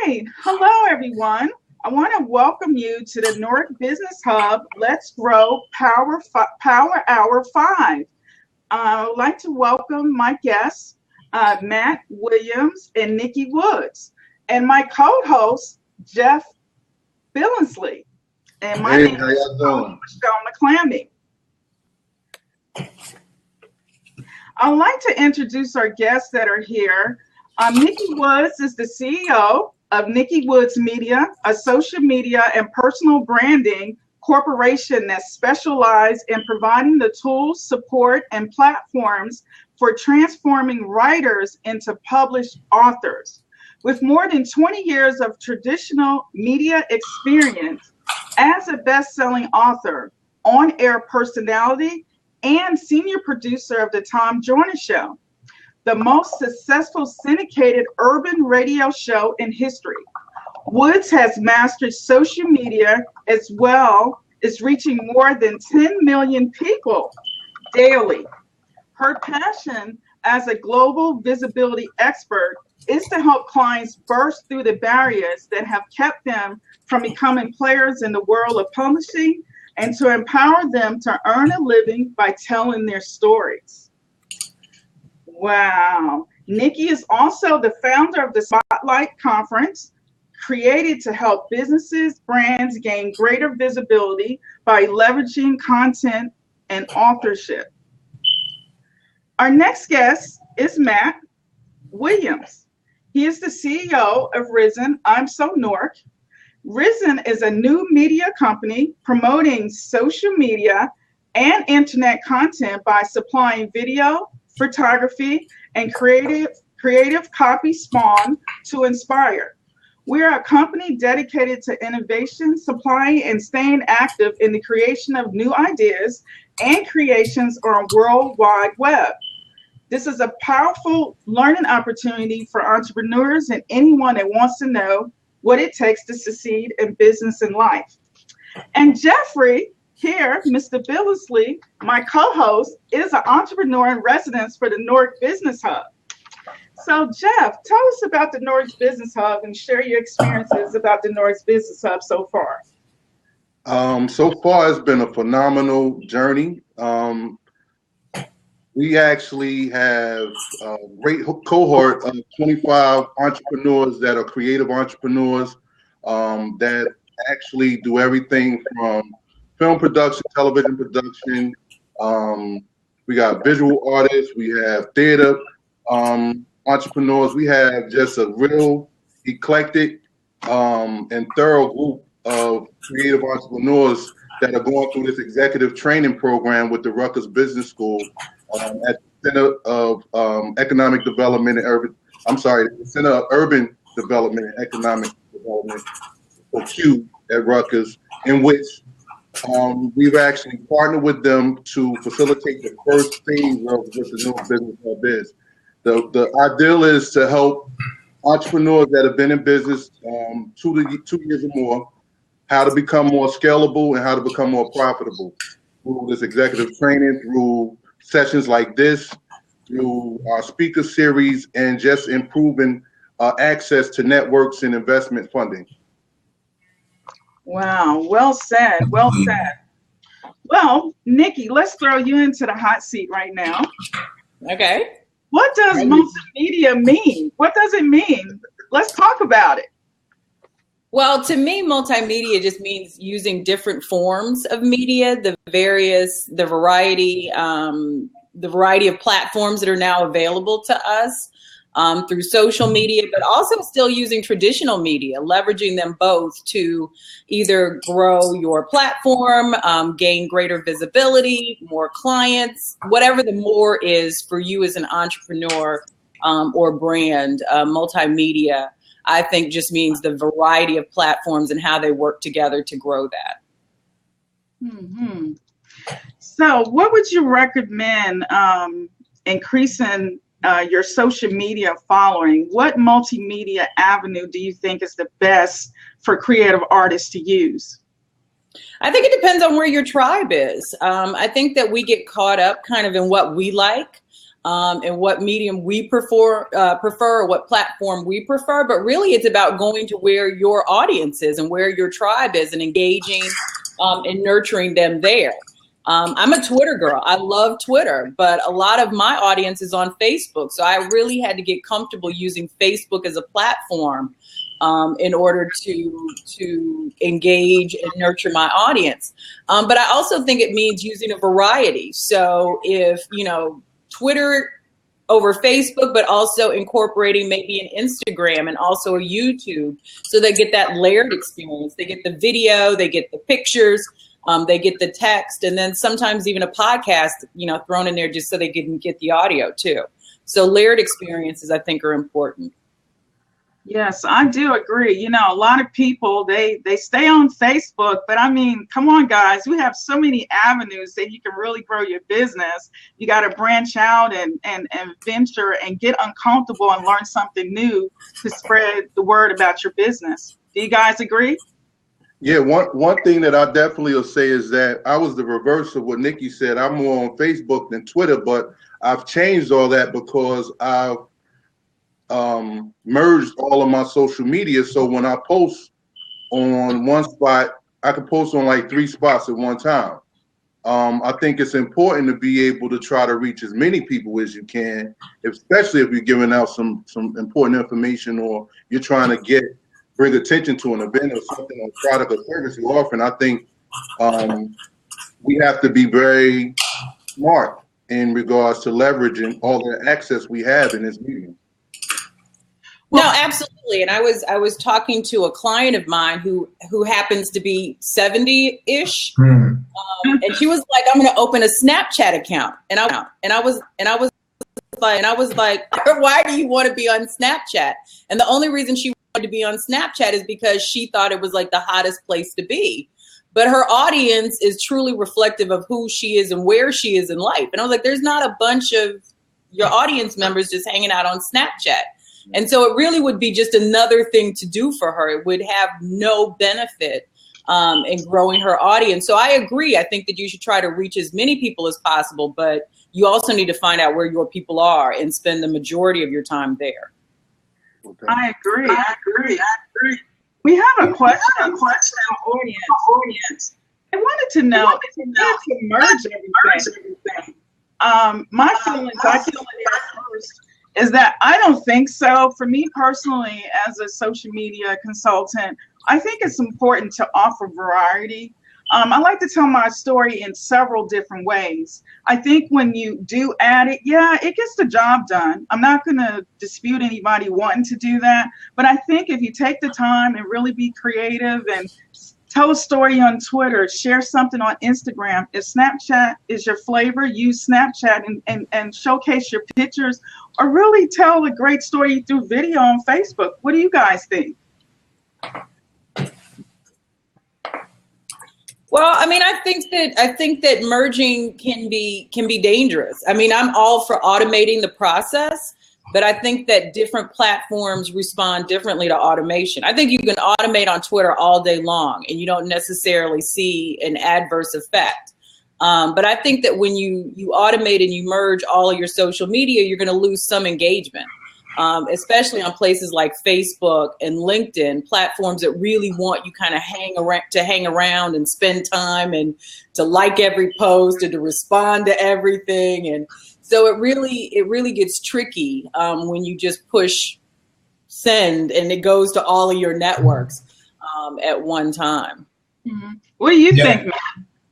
right. Hello, everyone. I want to welcome you to the Newark Business Hub Let's Grow Power Hour 5. I would like to welcome my guests, Matt Williams and Nikki Woods, and my co-host, Jeff Billingsley. And my name is Michele McClammy. I'd like to introduce our guests that are here. Nikki Woods is the CEO of Nikki Woods Media, a social media and personal branding corporation that specializes in providing the tools, support, and platforms for transforming writers into published authors. With more than 20 years of traditional media experience as a best-selling author, on-air personality, and senior producer of the Joyner Show, the most successful syndicated urban radio show in history. Woods has mastered social media as well as reaching more than 10 million people daily. Her passion as a global visibility expert is to help clients burst through the barriers that have kept them from becoming players in the world of publishing and to empower them to earn a living by telling their stories. Wow. Nikki is also the founder of the Spotlight Conference, created to help businesses, brands gain greater visibility by leveraging content and authorship. Our next guest is Matt Williams. He is the CEO of Risen, I'm So Newark. Risen is a new media company promoting social media and internet content by supplying video, photography, and creative copy spawn to inspire. We are a company dedicated to innovation, supplying and staying active in the creation of new ideas and creations on World Wide Web. This is a powerful learning opportunity for entrepreneurs and anyone that wants to know what it takes to succeed in business and life. And Jeffrey here, Mr. Billingsley, my co-host, is an entrepreneur in residence for the Newark Business Hub. So Jeff, tell us about the Newark Business Hub and share your experiences about the Newark Business Hub so far. So far, it's been a phenomenal journey. We actually have a great cohort of 25 entrepreneurs that are creative entrepreneurs that actually do everything from film production, television production. We got visual artists. We have theater entrepreneurs. We have just a real eclectic and thorough group of creative entrepreneurs that are going through this executive training program with the Rutgers Business School at the Center of Economic Development and the Center of Urban Development and Economic Development, or Q, at Rutgers, in which we've actually partnered with them to facilitate the first phase of what the Newark Business Hub is. The ideal is to help entrepreneurs that have been in business 2 years or more, how to become more scalable and how to become more profitable through this executive training, through sessions like this, through our speaker series, and just improving access to networks and investment funding. Wow, well said, well said. Well, Nikki, let's throw you into the hot seat right now. Okay. What does multimedia mean? What does it mean? Let's talk about it. Well, to me, multimedia just means using different forms of media, the variety of platforms that are now available to us through social media, but also still using traditional media, leveraging them both to either grow your platform, gain greater visibility, more clients, whatever the more is for you as an entrepreneur or brand. Multimedia, I think, just means the variety of platforms and how they work together to grow that. Mm-hmm. So what would you recommend increasing your social media following? What multimedia avenue do you think is the best for creative artists to use? I think it depends on where your tribe is. I think that we get caught up kind of in what we like. and what medium we prefer, or what platform we prefer. But really, it's about going to where your audience is and where your tribe is and engaging and nurturing them there. I'm a Twitter girl. I love Twitter, but a lot of my audience is on Facebook. So I really had to get comfortable using Facebook as a platform in order to engage and nurture my audience. But I also think it means using a variety. So if, Twitter over Facebook, but also incorporating maybe an Instagram and also a YouTube, so they get that layered experience. They get the video, they get the pictures, they get the text, and then sometimes even a podcast, thrown in there just so they can get the audio too. So layered experiences, I think, are important. Yes, I do agree. A lot of people, they stay on Facebook, but I mean, come on, guys, we have so many avenues that you can really grow your business. You got to branch out and venture and get uncomfortable and learn something new to spread the word about your business. Do you guys agree? Yeah, one thing that I definitely will say is that I was the reverse of what Nikki said. I'm more on Facebook than Twitter, but I've changed all that because I've merged all of my social media. So when I post on one spot, I can post on like 3 spots at one time. I think it's important to be able to try to reach as many people as you can, especially if you're giving out some important information or you're trying to bring attention to an event or something, or product or service you're offering. I think we have to be very smart in regards to leveraging all the access we have in this medium. No, absolutely. And I was talking to a client of mine who happens to be 70-ish, and she was like, "I'm going to open a Snapchat account," and I was like, "Why do you want to be on Snapchat?" And the only reason she wanted to be on Snapchat is because she thought it was like the hottest place to be. But her audience is truly reflective of who she is and where she is in life. And I was like, "There's not a bunch of your audience members just hanging out on Snapchat." And so it really would be just another thing to do for her. It would have no benefit in growing her audience. So I agree. I think that you should try to reach as many people as possible, but you also need to find out where your people are and spend the majority of your time there. Okay. I agree. We have a question from audience. I wanted to know if you had to merge everything. My feelings, I can first, is that I don't think so. For me personally, as a social media consultant, I think it's important to offer variety. I like to tell my story in several different ways. I think when you do add it, it gets the job done. I'm not going to dispute anybody wanting to do that. But I think if you take the time and really be creative and tell a story on Twitter, share something on Instagram. If Snapchat is your flavor, use Snapchat and showcase your pictures, or really tell a great story through video on Facebook. What do you guys think? Well, I mean, I think that merging can be dangerous. I mean, I'm all for automating the process, but I think that different platforms respond differently to automation. I think you can automate on Twitter all day long and you don't necessarily see an adverse effect. But I think that when you automate and you merge all of your social media, you're going to lose some engagement, especially on places like Facebook and LinkedIn, platforms that really want you kind of hang around and spend time and to like every post and to respond to everything. And so it really gets tricky when you just push send and it goes to all of your networks at one time. Mm-hmm. What do you think, Matt?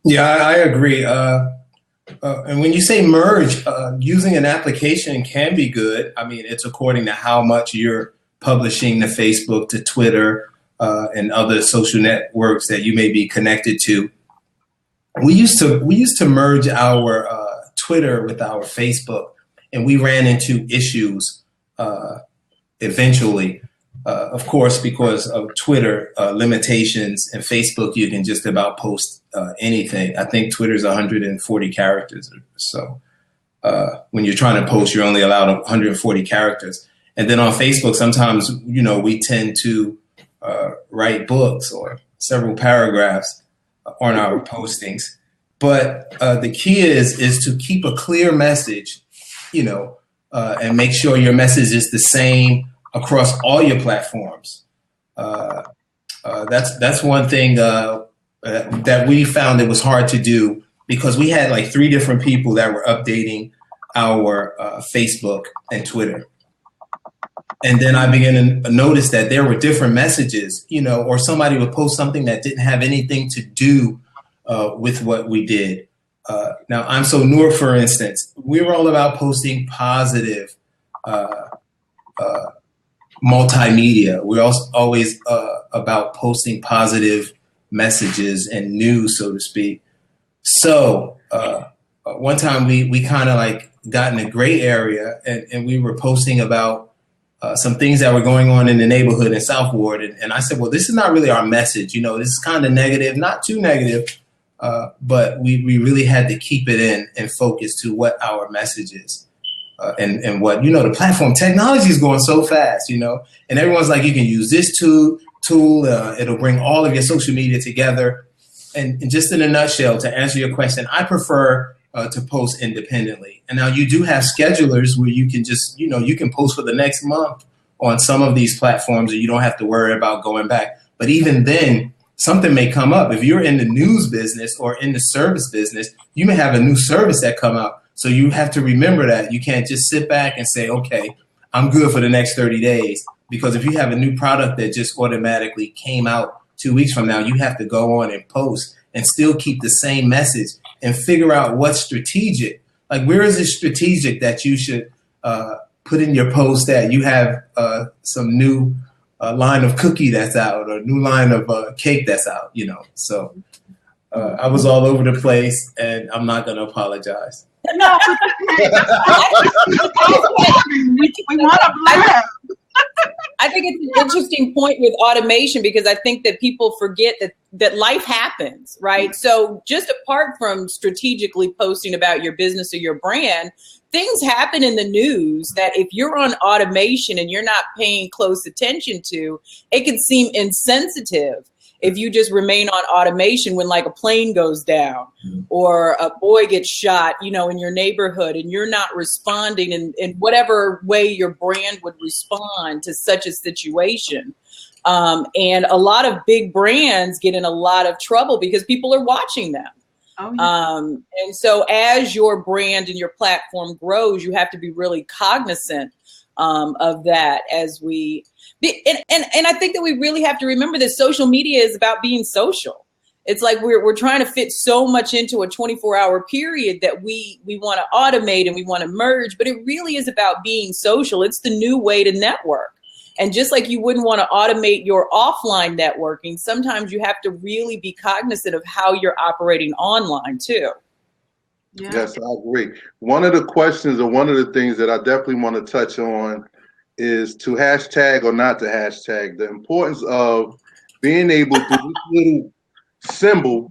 Yeah, I agree. And when you say merge, using an application can be good. I mean, it's according to how much you're publishing to Facebook, to Twitter, and other social networks that you may be connected to. We used to merge our Twitter with our Facebook, and we ran into issues eventually. Of course, because of Twitter limitations, and Facebook, you can just about post anything. I think Twitter's 140 characters or so. When you're trying to post, you're only allowed 140 characters. And then on Facebook, sometimes, we tend to write books or several paragraphs on our postings. But the key is to keep a clear message and make sure your message is the same across all your platforms. That's one thing that we found it was hard to do, because we had like 3 different people that were updating our Facebook and Twitter. And then I began to notice that there were different messages, or somebody would post something that didn't have anything to do with what we did. Now, I'm so Newark, for instance, we were all about posting positive multimedia. We're also always about posting positive messages and news, so to speak. So one time we kind of like got in a gray area, and we were posting about some things that were going on in the neighborhood in South Ward. And I said, well, this is not really our message. This is kind of negative, not too negative, but we really had to keep it in and focus to what our message is. And what, the platform technology is going so fast, and everyone's like, you can use this tool, it'll bring all of your social media together. And just in a nutshell, to answer your question, I prefer to post independently. And now you do have schedulers where you can just, you can post for the next month on some of these platforms, and you don't have to worry about going back. But even then, something may come up. If you're in the news business or in the service business, you may have a new service that come out. So you have to remember that you can't just sit back and say, okay, I'm good for the next 30 days. Because if you have a new product that just automatically came out 2 weeks from now, you have to go on and post and still keep the same message and figure out what's strategic. Like, where is it strategic that you should put in your post that you have some new line of cookie that's out, or a new line of cake that's out, So I was all over the place, and I'm not going to apologize. No, we want to Blab. I think it's an interesting point with automation, because I think that people forget that life happens, right? So just apart from strategically posting about your business or your brand, things happen in the news that if you're on automation and you're not paying close attention to, it can seem insensitive if you just remain on automation when like a plane goes down or a boy gets shot, in your neighborhood, and you're not responding in whatever way your brand would respond to such a situation. And a lot of big brands get in a lot of trouble because people are watching them. Oh, yeah. And so as your brand and your platform grows, you have to be really cognizant of that as we and I think that we really have to remember that social media is about being social. It's like we're trying to fit so much into a 24-hour period that we want to automate and we want to merge, but it really is about being social. It's the new way to network. And just like you wouldn't want to automate your offline networking, sometimes you have to really be cognizant of how you're operating online too. Yeah. Yes, I agree. One of the questions, or one of the things that I definitely want to touch on, is to hashtag or not to hashtag. The importance of being able to this little symbol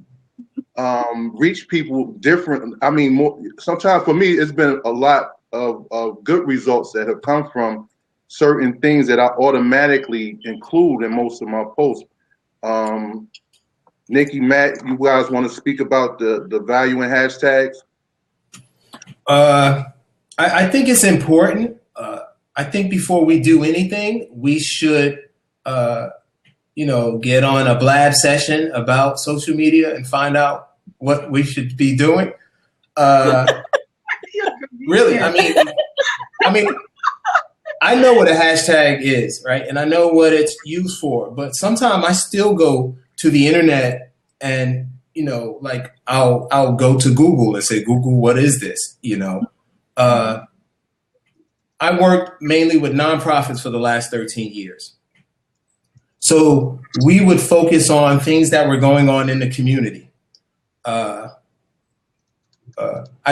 reach people different. I mean, more, sometimes for me, it's been a lot of good results that have come from certain things that I automatically include in most of my posts. Nikki, Matt, you guys want to speak about the value in hashtags? I think it's important. I think before we do anything, we should, get on a Blab session about social media and find out what we should be doing. Really, I mean, I know what a hashtag is, right? And I know what it's used for, but sometimes I still go to the internet and, like I'll go to Google and say, Google, what is this? I worked mainly with nonprofits for the last 13 years. So we would focus on things that were going on in the community. I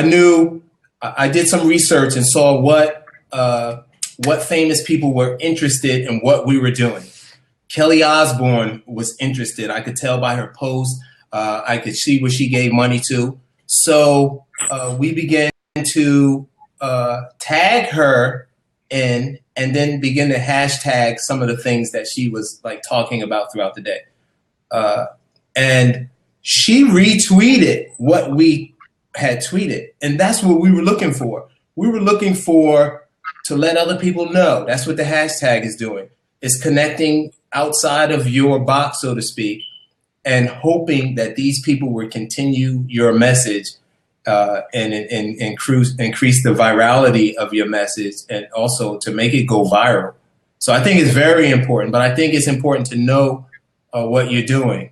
did some research and saw what famous people were interested in what we were doing. Kelly Osbourne was interested. I could tell by her post. I could see what she gave money to. So we began to tag her in, and then begin to hashtag some of the things that she was like talking about throughout the day. And she retweeted what we had tweeted. And that's what we were looking for. we were looking to let other people know. That's what the hashtag is doing. It's connecting outside of your box, so to speak, and hoping that these people will continue your message and increase the virality of your message, and also to make it go viral. So I think it's very important, but I think it's important to know what you're doing.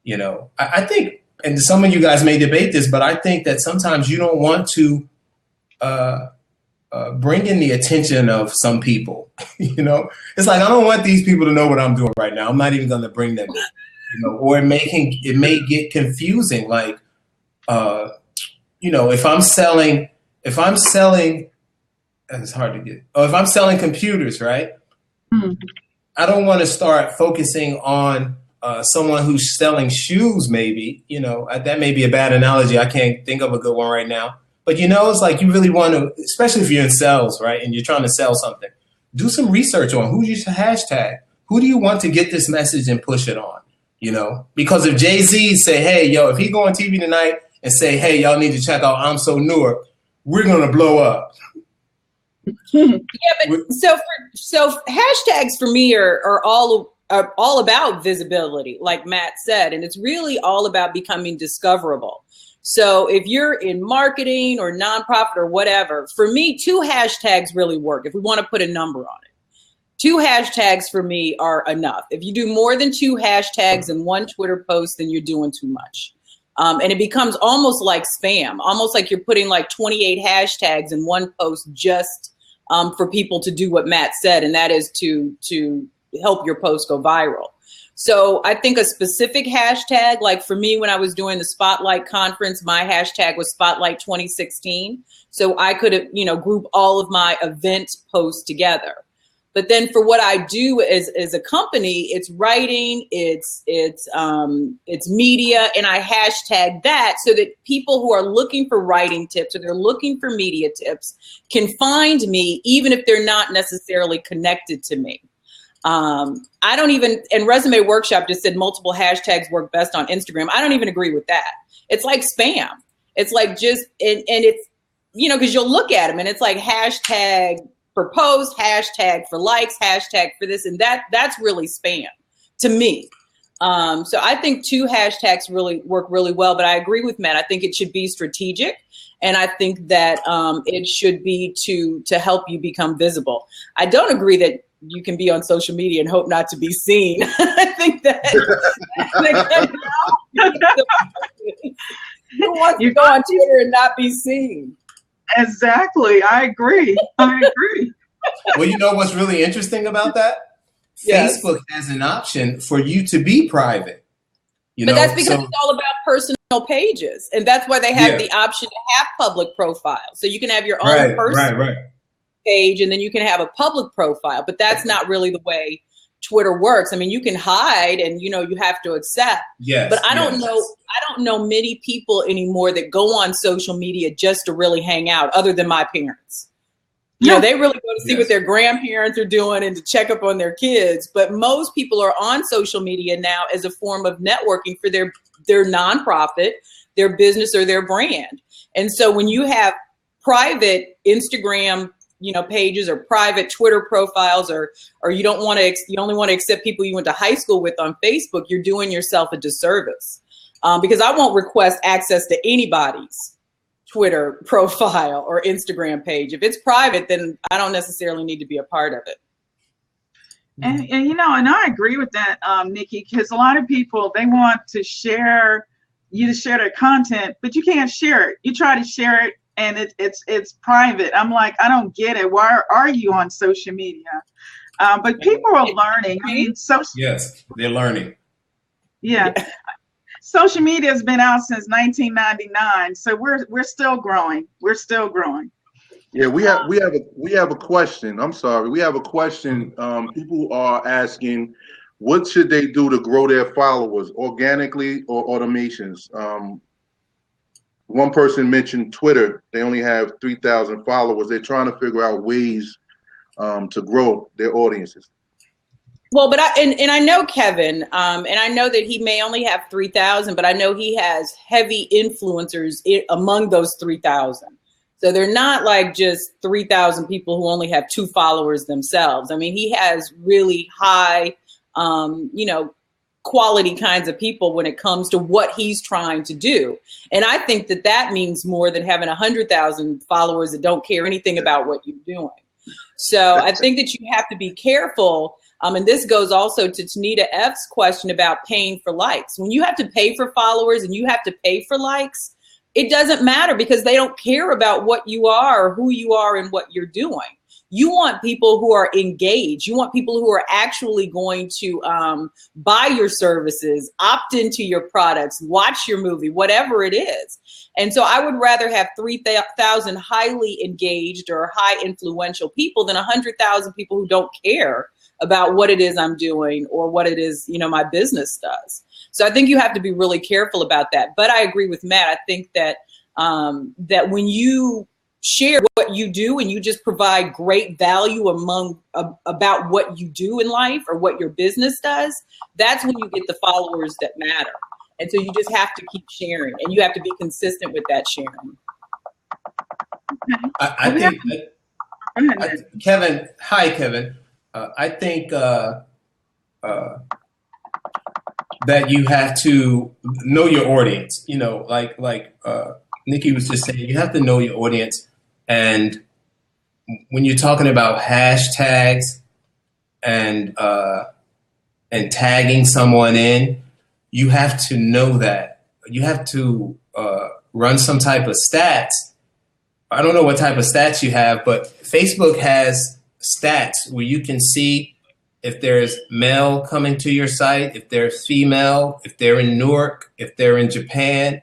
You know, I think, and some of you guys may debate this, but I think that sometimes you don't want to bring in the attention of some people. You know, it's like, I don't want these people to know what I'm doing right now. I'm not even going to bring them in. You know, or it may get confusing. Like, you know, if I'm selling, it's hard to get. Oh, if I'm selling computers, right? I don't want to start focusing on someone who's selling shoes, maybe. You know, that may be a bad analogy. I can't think of a good one right now. But, you know, it's like you really want to, especially if you're in sales, right, and you're trying to sell something, do some research on who's your hashtag. Who do you want to get this message and push it on? You know, because if Jay-Z say, hey, yo, if he go on TV tonight and say, hey, y'all need to check out I'm So Newark, we're going to blow up. Yeah, but so hashtags for me are all about visibility, like Matt said, and it's really all about becoming discoverable. So if you're in marketing or nonprofit or whatever, for me, 2 hashtags really work if we want to put a number on it. 2 hashtags for me are enough. If you do more than 2 hashtags in one Twitter post, then you're doing too much. And it becomes almost like spam, almost like you're putting like 28 hashtags in one post just for people to do what Matt said, and that is to help your post go viral. So I think a specific hashtag, like for me, when I was doing the Spotlight conference, my hashtag was Spotlight 2016. So I could, you know, group all of my event posts together. But then for what I do as a company, it's writing, it's media, and I hashtag that so that people who are looking for writing tips or they're looking for media tips can find me, even if they're not necessarily connected to me. I don't even, and Resume Workshop just said multiple hashtags work best on Instagram. I don't even agree with that. It's like spam. It's like just, and it's, you know, because you'll look at them and it's like hashtag for post, hashtag for likes, hashtag for this and that. That's really spam to me. So I think 2 hashtags really work really well, but I agree with Matt. I think it should be strategic. And I think that it should be to help you become visible. I don't agree that you can be on social media and hope not to be seen. I think that who wants to go on Twitter and not be seen? Exactly. I agree. Well, you know what's really interesting about that? Yes. Facebook has an option for you to be private. You know, that's because it's all about personal pages. And that's why they have the option to have public profiles. So you can have your own personal page and then you can have a public profile. But that's not really the way Twitter works. I mean, you can hide and, you know, you have to accept. Yes. But I don't know many people anymore that go on social media just to really hang out, other than my parents. You know, they really go to see what their grandparents are doing and to check up on their kids. But most people are on social media now as a form of networking for their nonprofit, their business, or their brand. And so when you have private Instagram, you know, pages or private Twitter profiles, or you only want to accept people you went to high school with on Facebook, you're doing yourself a disservice. Because I won't request access to anybody's Twitter profile or Instagram page. If it's private, then I don't necessarily need to be a part of it. And you know, and I agree with that, Nikki, because a lot of people, they want to share their content, but you can't share it. You try to share it and it's private. I'm like, I don't get it. Why are you on social media? But people are learning. I mean, yes, they're learning. Yeah. Social media has been out since 1999, so we're still growing. We're still growing. Yeah, we have a question. I'm sorry, we have a question. People are asking, what should they do to grow their followers, organically or automations? One person mentioned Twitter. They only have 3,000 followers. They're trying to figure out ways to grow their audiences. Well, but I know Kevin, and I know that he may only have 3,000, but I know he has heavy influencers among those 3,000. So they're not like just 3,000 people who only have 2 followers themselves. I mean, he has really high, quality kinds of people when it comes to what he's trying to do. And I think that that means more than having 100,000 followers that don't care anything about what you're doing. So I think that you have to be careful. And this goes also to Tanita F's question about paying for likes. When you have to pay for followers and you have to pay for likes, it doesn't matter because they don't care about what you are or who you are and what you're doing. You want people who are engaged. You want people who are actually going to buy your services, opt into your products, watch your movie, whatever it is. And so I would rather have 3,000 highly engaged or high influential people than 100,000 people who don't care about what it is I'm doing or what it is, my business does. So I think you have to be really careful about that. But I agree with Matt. I think that that when you share what you do and you just provide great value about what you do in life or what your business does, that's when you get the followers that matter. And so you just have to keep sharing and you have to be consistent with that sharing. I think Kevin, hi Kevin. I think that you have to know your audience, like Nikki was just saying, you have to know your audience. And when you're talking about hashtags and tagging someone in, you have to know that. You have to run some type of stats. I don't know what type of stats you have, but Facebook has stats where you can see if there's male coming to your site, if they're female, if they're in Newark, if they're in Japan.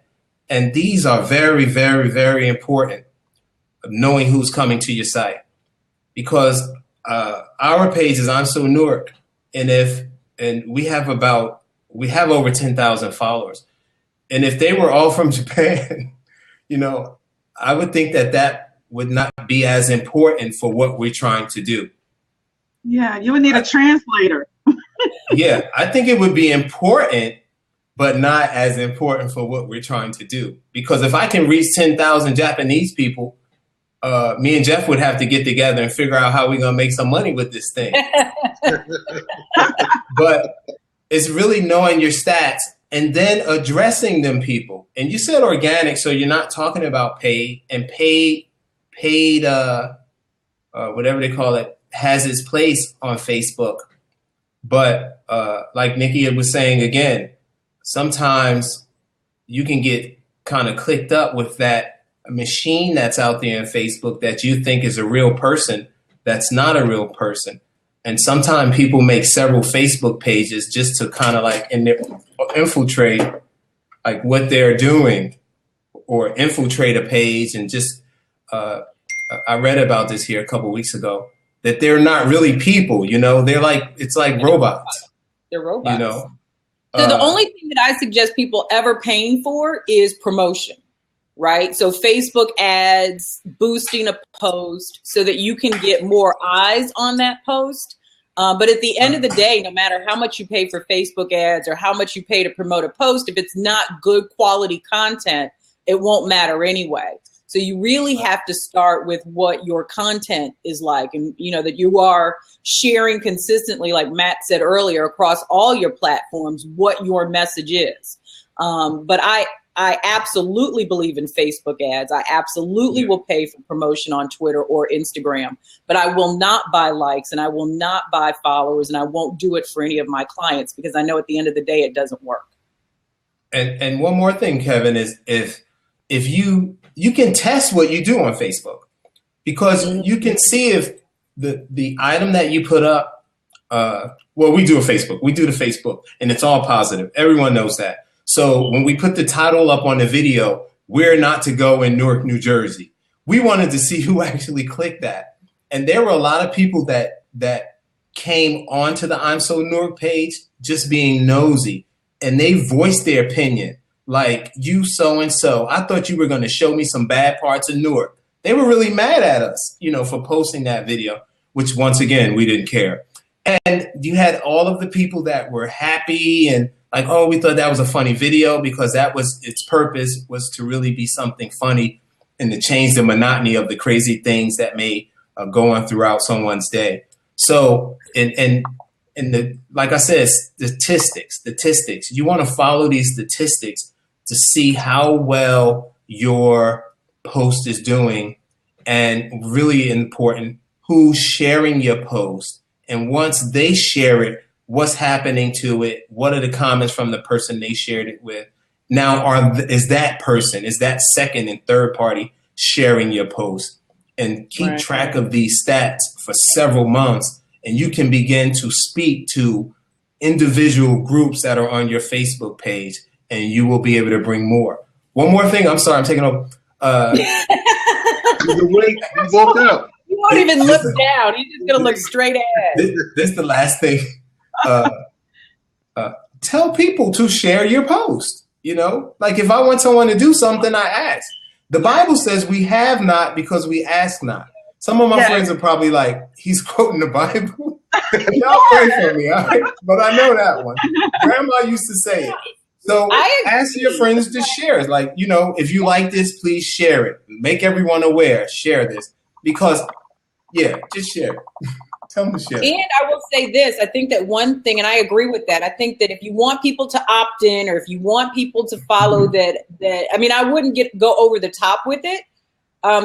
And these are very, very, very important. Knowing who's coming to your site, because our page is I'm So Newark, and we have over 10,000 followers, and if they were all from Japan, I would think that would not be as important for what we're trying to do. Yeah, you would need a translator. Yeah, I think it would be important, but not as important for what we're trying to do. Because if I can reach 10,000 Japanese people, me and Jeff would have to get together and figure out how we're going to make some money with this thing. But it's really knowing your stats and then addressing them people. And you said organic, so you're not talking about paid, and paid, whatever they call it, has its place on Facebook. But like Nikki was saying again, sometimes you can get kind of clicked up with that machine that's out there in Facebook that you think is a real person that's not a real person. And sometimes people make several Facebook pages just to kind of like infiltrate like what they're doing or infiltrate a page. And just I read about this here a couple of weeks ago that they're not really people, they're like, it's like robots. They're robots. So the only thing that I suggest people ever paying for is promotion. Right? So Facebook ads, boosting a post so that you can get more eyes on that post. But at the end of the day, no matter how much you pay for Facebook ads or how much you pay to promote a post, if it's not good quality content, it won't matter anyway. So you really have to start with what your content is like, and that you are sharing consistently, like Matt said earlier, across all your platforms, what your message is. But I absolutely believe in Facebook ads. I absolutely will pay for promotion on Twitter or Instagram, but I will not buy likes and I will not buy followers, and I won't do it for any of my clients because I know at the end of the day, it doesn't work. And one more thing, Kevin, is if you can test what you do on Facebook, because you can see if the item that you put up, we do the Facebook and it's all positive. Everyone knows that. So when we put the title up on the video, "Where Not to Go in Newark, New Jersey," we wanted to see who actually clicked that. And there were a lot of people that came onto the I'm So Newark page just being nosy, and they voiced their opinion. Like, "You so-and-so, I thought you were going to show me some bad parts of Newark." They were really mad at us, for posting that video, which once again, we didn't care. And you had all of the people that were happy and like, we thought that was a funny video because that was its purpose, was to really be something funny and to change the monotony of the crazy things that may go on throughout someone's day. So, like I said, statistics. You want to follow these statistics to see how well your post is doing, and really important, who's sharing your post. And once they share it, what's happening to it? What are the comments from the person they shared it with? Now, is that second and third party sharing your post? And keep track of these stats for several months, and you can begin to speak to individual groups that are on your Facebook page, and you will be able to bring more. One more thing. I'm sorry, I'm taking over. You walked out. You won't even look down. You're just going to look straight ahead. This is the last thing. Tell people to share your post. You know, like if I want someone to do something, I ask. The Bible says we have not because we ask not. Some of my friends are probably like, he's quoting the Bible. Y'all pray for me, all right? But I know that one. Grandma used to say it. So ask your friends to share it. Like, you know, if you like this, please share it. Make everyone aware. Share this. Because, just share it. Tell them to share. And I will say this. I think that one thing, and I agree with that, I think that if you want people to opt in, or if you want people to follow that I mean, I wouldn't go over the top with it,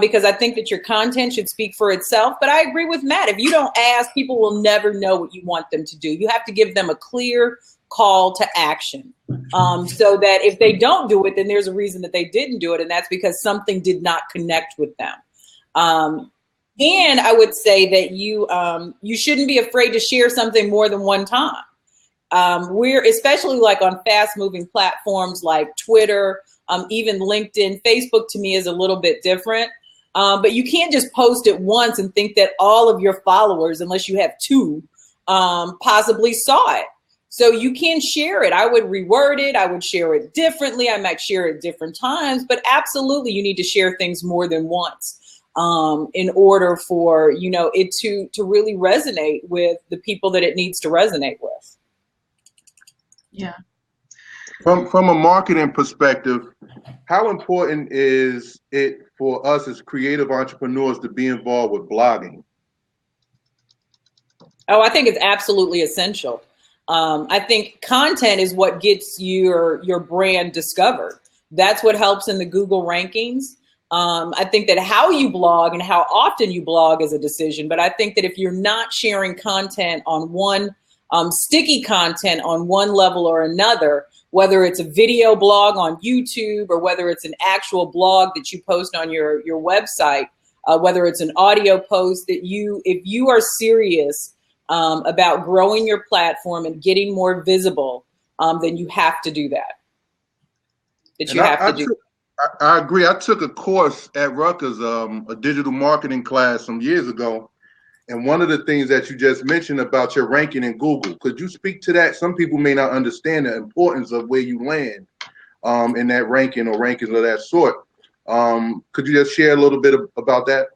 because I think that your content should speak for itself. But I agree with Matt. If you don't ask, people will never know what you want them to do. You have to give them a clear call to action, so that if they don't do it, then there's a reason that they didn't do it, and that's because something did not connect with them. And I would say that you shouldn't be afraid to share something more than one time. We're especially like on fast moving platforms like Twitter, even LinkedIn. Facebook to me is a little bit different, but you can't just post it once and think that all of your followers, unless you have two, possibly saw it. So you can share it. I would reword it. I would share it differently. I might share it different times, but absolutely you need to share things more than once. In order for, it to really resonate with the people that it needs to resonate with. Yeah. From a marketing perspective, how important is it for us as creative entrepreneurs to be involved with blogging? Oh, I think it's absolutely essential. I think content is what gets your brand discovered. That's what helps in the Google rankings. I think that how you blog and how often you blog is a decision, but I think that if you're not sharing content on one, sticky content on one level or another, whether it's a video blog on YouTube or whether it's an actual blog that you post on your website, whether it's an audio post, if you are serious about growing your platform and getting more visible, then you have to do that. I agree. I took a course at Rutgers, a digital marketing class some years ago. And one of the things that you just mentioned about your ranking in Google, could you speak to that? Some people may not understand the importance of where you land in that ranking or rankings of that sort. Could you just share a little bit about that?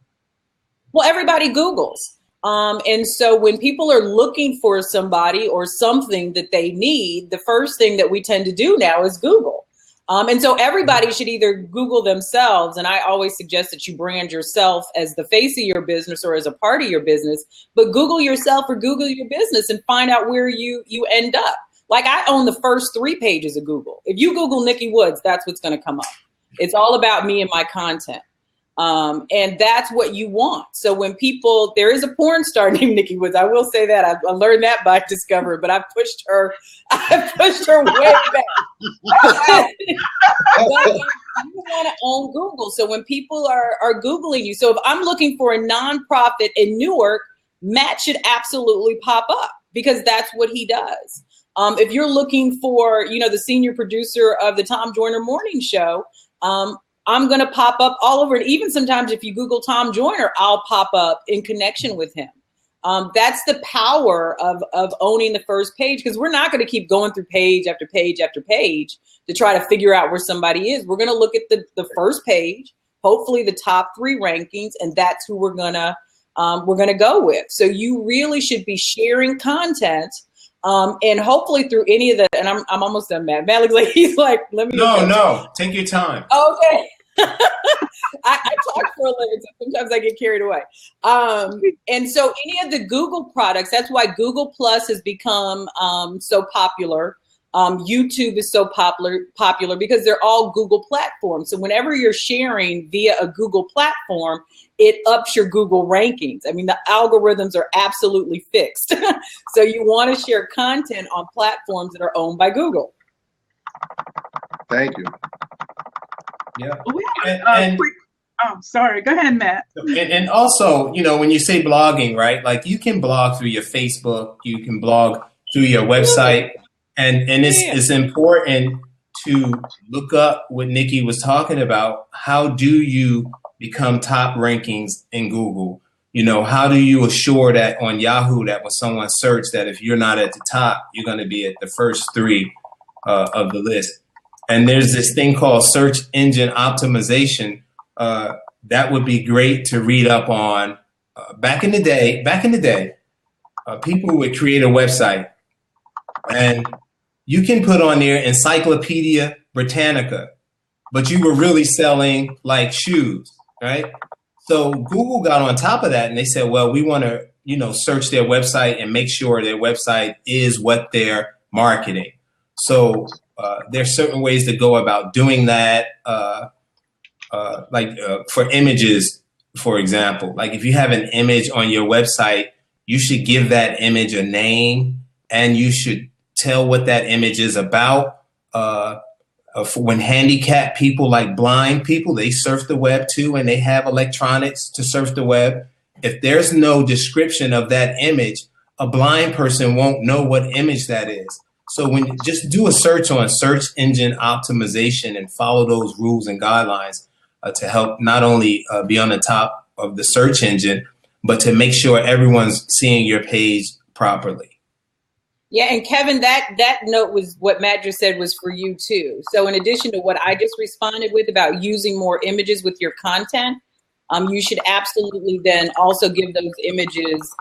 Well, everybody Googles. And so when people are looking for somebody or something that they need, the first thing that we tend to do now is Google. And so everybody should either Google themselves, and I always suggest that you brand yourself as the face of your business or as a part of your business, but Google yourself or Google your business and find out where you end up. Like I own the first 3 pages of Google. If you Google Nikki Woods, that's what's going to come up. It's all about me and my content. And that's what you want. So when there is a porn star named Nikki Woods. I will say that I learned that by Discover, but I pushed her way back. But you want to own Google. So when people are Googling you, so if I'm looking for a nonprofit in Newark, Matt should absolutely pop up because that's what he does. If you're looking for, the senior producer of the Tom Joyner Morning Show, I'm going to pop up all over. And even sometimes if you Google Tom Joyner, I'll pop up in connection with him. That's the power of owning the first page, because we're not going to keep going through page after page after page to try to figure out where somebody is. We're going to look at the first page, hopefully the top 3 rankings, and that's who we're going to go with. So you really should be sharing content. And hopefully through any of the, and I'm almost done, Matt. Matt looks like he's like, let me. No, take your time. Okay. I talk for a living, so sometimes I get carried away. And so any of the Google products, that's why Google Plus has become so popular. YouTube is so popular because they're all Google platforms. So whenever you're sharing via a Google platform, it ups your Google rankings. I mean, the algorithms are absolutely fixed. So you want to share content on platforms that are owned by Google. Thank you. Yeah. Sorry. Go ahead, Matt. And also, you know, when you say blogging, right? Like you can blog through your Facebook, you can blog through your website. And it's important to look up what Nikki was talking about. How do you become top rankings in Google? You know, how do you assure that on Yahoo that when someone searches that if you're not at the top, you're going to be at the first 3 of the list? And there's this thing called search engine optimization. That would be great to read up on. Back in the day, people would create a website and you can put on there Encyclopedia Britannica, but you were really selling like shoes, right? So Google got on top of that and they said, well, we want to, you know, search their website and make sure their website is what they're marketing. So there's certain ways to go about doing that. For images, for example, like if you have an image on your website, you should give that image a name and you should tell what that image is about. For when handicapped people, like blind people, they surf the web too, and they have electronics to surf the web. If there's no description of that image, a blind person won't know what image that is. So when you just do a search on search engine optimization and follow those rules and guidelines to help not only be on the top of the search engine, but to make sure everyone's seeing your page properly. Yeah, and Kevin, that note was what Matt just said was for you too. So in addition to what I just responded with about using more images with your content, you should absolutely then also give those images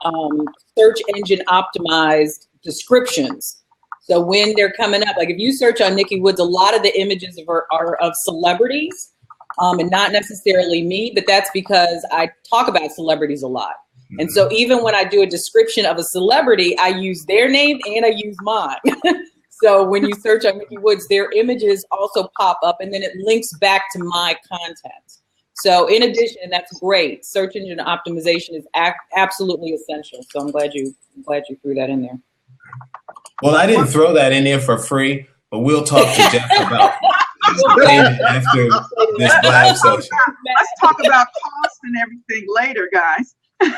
search engine optimized descriptions. So when they're coming up, like if you search on Nikki Woods, a lot of the images are of celebrities and not necessarily me, but that's because I talk about celebrities a lot. And so even when I do a description of a celebrity, I use their name and I use mine. So when you search on Nikki Woods, their images also pop up and then it links back to my content. So in addition, and that's great, search engine optimization is absolutely essential. So I'm glad you threw that in there. Well, I didn't throw that in there for free, but we'll talk to Jeff about it after this Blab session. Let's talk about cost and everything later, guys. How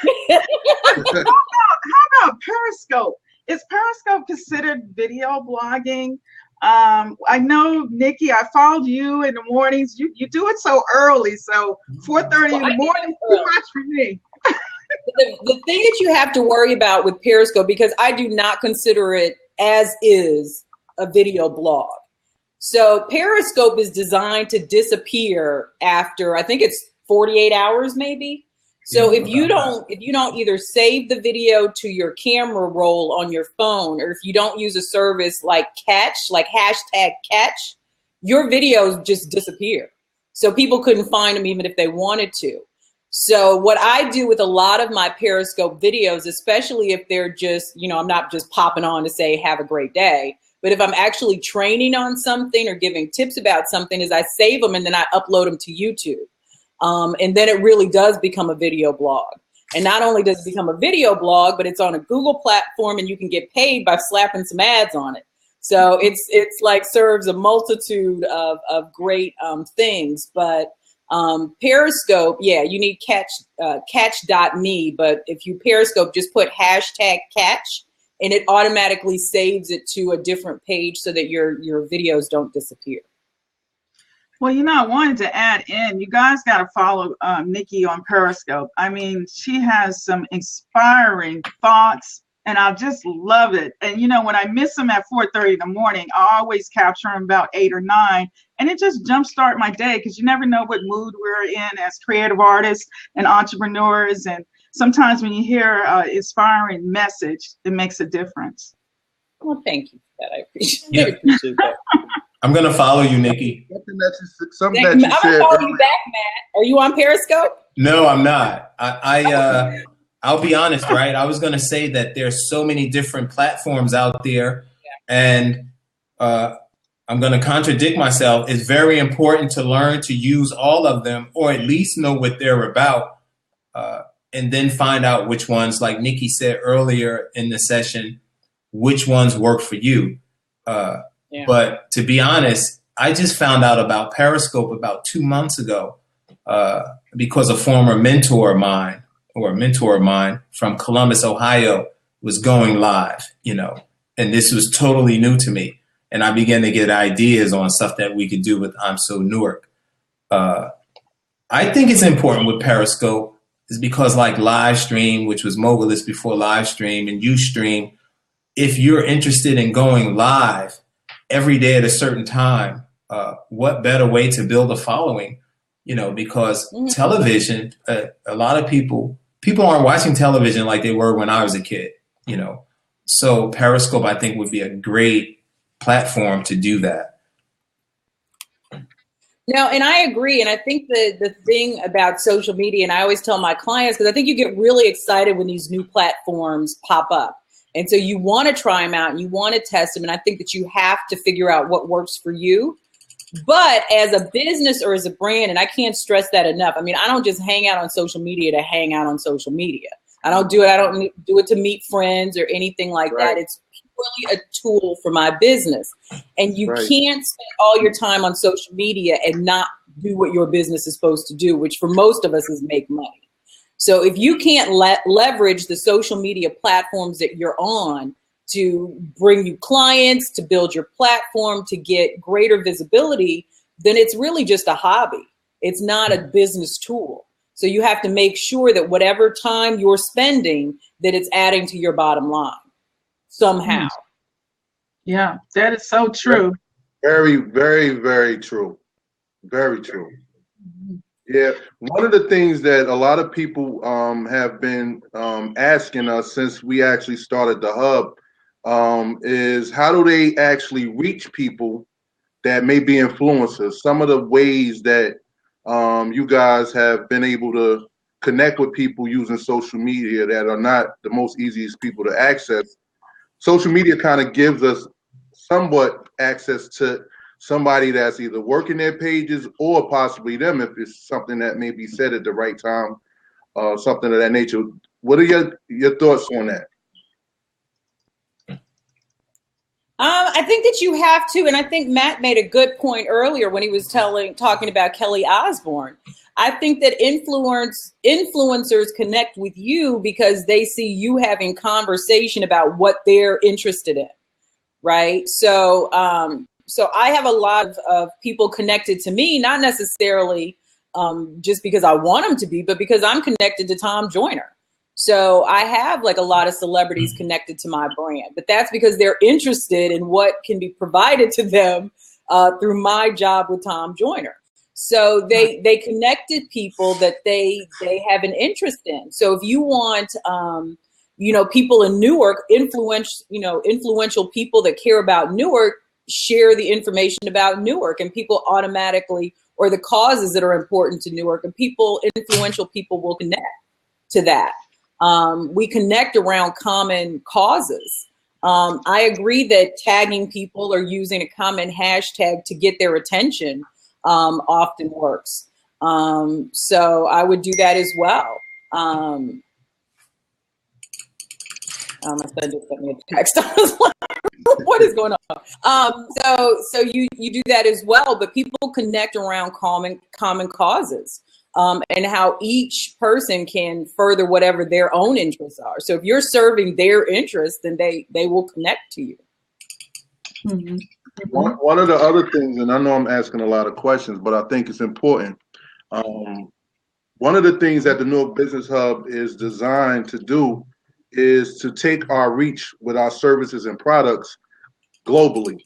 about Periscope? Is Periscope considered video blogging? I know, Nikki, I followed you in the mornings. You do it so early, so 4:30 in the morning, too much for me. The thing that you have to worry about with Periscope, because I do not consider it as is a video blog. So Periscope is designed to disappear after, I think it's 48 hours maybe. So if you don't either save the video to your camera roll on your phone, or if you don't use a service like Catch, like #Catch, your videos just disappear. So people couldn't find them even if they wanted to. So what I do with a lot of my Periscope videos, especially if they're just, I'm not just popping on to say, have a great day, but if I'm actually training on something or giving tips about something, is I save them and then I upload them to YouTube. And then it really does become a video blog. And not only does it become a video blog, but it's on a Google platform and you can get paid by slapping some ads on it. So it's like serves a multitude of great things. But Periscope, yeah, you need catch.me. But if you Periscope, just put #Catch and it automatically saves it to a different page so that your videos don't disappear. Well, I wanted to add in, you guys got to follow Nikki on Periscope. I mean, she has some inspiring thoughts, and I just love it. And, when I miss them at 4:30 in the morning, I always capture them about 8 or 9, and it just jumpstart my day because you never know what mood we're in as creative artists and entrepreneurs. And sometimes when you hear an inspiring message, it makes a difference. Well, thank you for that. I appreciate that. I'm gonna follow you, Nikki. Something that I'm you gonna said follow earlier. you back, Matt. Are you on Periscope? No, I'm not. I'll be honest, right? I was gonna say that there's so many different platforms out there, and I'm gonna contradict myself. It's very important to learn to use all of them, or at least know what they're about, and then find out which ones, like Nikki said earlier in the session, which ones work for you. But to be honest, I just found out about Periscope about 2 months ago because a former mentor of mine from Columbus, Ohio, was going live, and this was totally new to me. And I began to get ideas on stuff that we could do with I'm So Newark. I think it's important with Periscope is because like live stream, which was Mogulus before live stream, and Ustream, if you're interested in going live every day at a certain time, what better way to build a following? Because television, a lot of people aren't watching television like they were when I was a kid, So Periscope, I think, would be a great platform to do that. No, and I agree. And I think the thing about social media, and I always tell my clients, because I think you get really excited when these new platforms pop up. And so you want to try them out and you want to test them. And I think that you have to figure out what works for you. But as a business or as a brand, and I can't stress that enough. I mean, I don't just hang out on social media to hang out on social media. I don't do it to meet friends or anything like that. It's purely a tool for my business. And you can't spend all your time on social media and not do what your business is supposed to do, which for most of us is make money. So if you can't leverage the social media platforms that you're on to bring you clients, to build your platform, to get greater visibility, then it's really just a hobby. It's not a business tool. So you have to make sure that whatever time you're spending, that it's adding to your bottom line somehow. Yeah, that is so true. Very, very, very true. Very true. Yeah, one of the things that a lot of people have been asking us since we actually started the hub is how do they actually reach people that may be influencers? Some of the ways that you guys have been able to connect with people using social media that are not the most easiest people to access. Social media kind of gives us somewhat access to somebody that's either working their pages or possibly them if it's something that may be said at the right time, something of that nature. What are your thoughts on that? I think that you have to, and I think Matt made a good point earlier when he was talking about Kelly Osbourne. I think that influencers connect with you because they see you having conversation about what they're interested in, right? So I have a lot of people connected to me, not necessarily just because I want them to be, but because I'm connected to Tom Joyner. So I have like a lot of celebrities connected to my brand, but that's because they're interested in what can be provided to them through my job with Tom Joyner. So they connected people that they have an interest in. So if you want, people in Newark, influential people that care about Newark, share the information about Newark, and people automatically, or the causes that are important to Newark, and influential people will connect to that. We connect around common causes. I agree that tagging people or using a common hashtag to get their attention often works. So I would do that as well. My son just sent me a text. I was like, what is going on? So you do that as well, but people connect around common causes. And how each person can further whatever their own interests are. So if you're serving their interests, then they will connect to you. Mm-hmm. One of the other things, and I know I'm asking a lot of questions, but I think it's important. One of the things that the Newark Business Hub is designed to do is to take our reach with our services and products globally.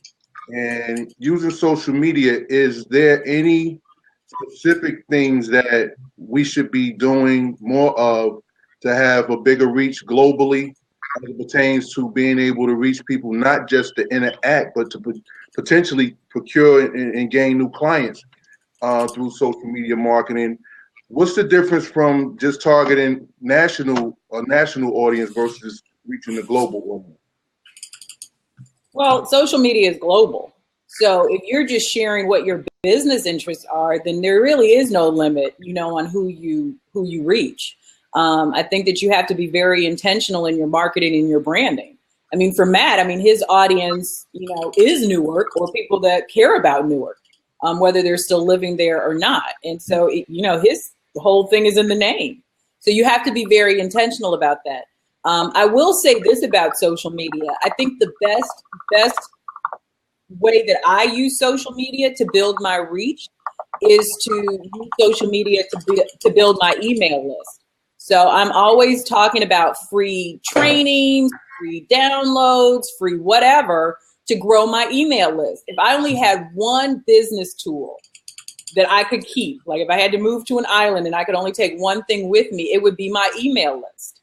And using social media, is there any specific things that we should be doing more of to have a bigger reach globally as it pertains to being able to reach people, not just to interact, but to potentially procure and gain new clients through social media marketing. What's the difference from just targeting national audience versus reaching the global audience? Well, social media is global. So if you're just sharing what your business interests are, then there really is no limit, on who you reach. I think that you have to be very intentional in your marketing and your branding. I mean, for Matt, his audience, is Newark, or people that care about Newark, whether they're still living there or not. And so, his whole thing is in the name. So you have to be very intentional about that. I will say this about social media. I think the best way that I use social media to build my reach is to use social media to build my email list. So I'm always talking about free trainings, free downloads, free whatever to grow my email list. If I only had one business tool that I could keep, like if I had to move to an island and I could only take one thing with me, it would be my email list.